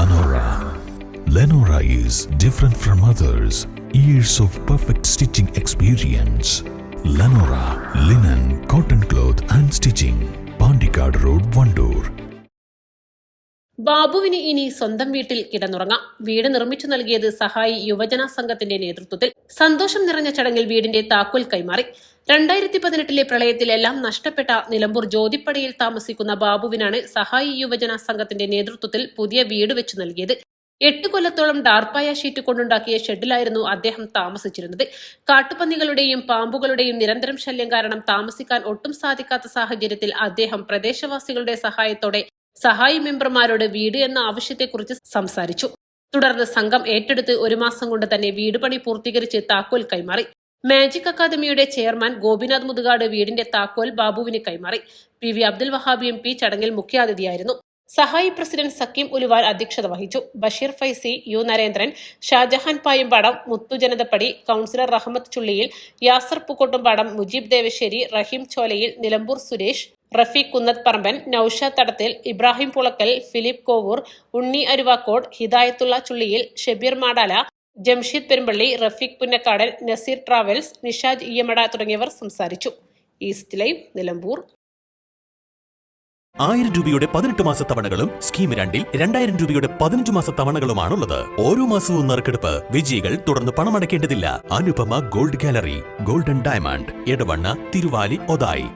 Lenora. Lenora is different from others. Years of perfect stitching experience. Lenora, linen, cotton cloth and stitching. Pandikad Road, Vandoor. ബാബുവിന് ഇനി സ്വന്തം വീട്ടിൽ കിടന്നുറങ്ങാം. വീട് നിർമ്മിച്ചു നൽകിയത് സഹായി യുവജന സംഘത്തിന്റെ നേതൃത്വത്തിൽ. സന്തോഷം നിറഞ്ഞ ചടങ്ങിൽ വീടിന്റെ താക്കോൽ കൈമാറി. 2018 പ്രളയത്തിൽ എല്ലാം നഷ്ടപ്പെട്ട നിലമ്പൂർ ജ്യോതിപ്പടിയിൽ താമസിക്കുന്ന ബാബുവിനാണ് സഹായി യുവജന സംഘത്തിന്റെ നേതൃത്വത്തിൽ പുതിയ വീട് വെച്ചു നൽകിയത്. 8 കൊല്ലത്തോളം ഡാർപ്പായ ഷീറ്റ് കൊണ്ടുണ്ടാക്കിയ ഷെഡിലായിരുന്നു അദ്ദേഹം താമസിച്ചിരുന്നത്. കാട്ടുപന്നികളുടെയും പാമ്പുകളുടെയും നിരന്തരം ശല്യം കാരണം താമസിക്കാൻ ഒട്ടും സാധിക്കാത്ത സാഹചര്യത്തിൽ അദ്ദേഹം പ്രദേശവാസികളുടെ സഹായത്തോടെ സഹായി മെമ്പർമാരോട് വീട് എന്ന ആവശ്യത്തെക്കുറിച്ച് സംസാരിച്ചു. തുടർന്ന് സംഘം ഏറ്റെടുത്ത് 1 മാസം കൊണ്ട് തന്നെ വീട് പണി പൂർത്തീകരിച്ച് താക്കോൽ കൈമാറി. മാജിക് അക്കാദമിയുടെ ചെയർമാൻ ഗോപിനാഥ് മുതുകാട് വീടിന്റെ താക്കോൽ ബാബുവിന് കൈമാറി. PV അബ്ദുൽ വഹാബ് MP ചടങ്ങിൽ മുഖ്യാതിഥിയായിരുന്നു. സഹായി പ്രസിഡന്റ് സക്കീം ഉലുവാൽ അധ്യക്ഷത വഹിച്ചു. ബഷീർ ഫൈസി, U നരേന്ദ്രൻ, ഷാജഹാൻ പായുംപാടം, മുത്തു ജനതപ്പടി, കൗൺസിലർ റഹ്മത്ത് ചുള്ളിയിൽ, യാസർ പൂക്കോട്ടുംപാടം, മുജീബ് ദേവശ്ശേരി, റഹീം ചോലയിൽ, നിലമ്പൂർ സുരേഷ്, റഫീഖ് കുന്നത്ത് പറമ്പൻ, നൌഷാദ് തടത്തിൽ, ഇബ്രാഹിം പുളക്കൽ, ഫിലിപ്പ് കോവൂർ, ഉണ്ണി അരുവാക്കോട്, ഹിദായത്തുള്ള ചുള്ളിയിൽ, ഷബീർ മാടാല, ജംഷീദ് പെരുമ്പള്ളി, റഫീഖ് പുന്നക്കാടൻ, നസീർ ട്രാവൽസ്, നിഷാദ് ഇയമട തുടങ്ങിയവർ സംസാരിച്ചു. East live, Nilambur. 1000 രൂപയുടെ 18 മാസ തവണകളും സ്കീം 2-ൽ 2000 രൂപയുടെ 15 മാസ തവണകളുമാണുള്ളത്. ഓരോ മാസവും നറുക്കെടുപ്പ്. വിജയികൾ തുടർന്ന് പണമടയ്ക്കേണ്ടതില്ല. Anupama gold gallery, golden diamond, Edavanna, Thiruvali, Othayi.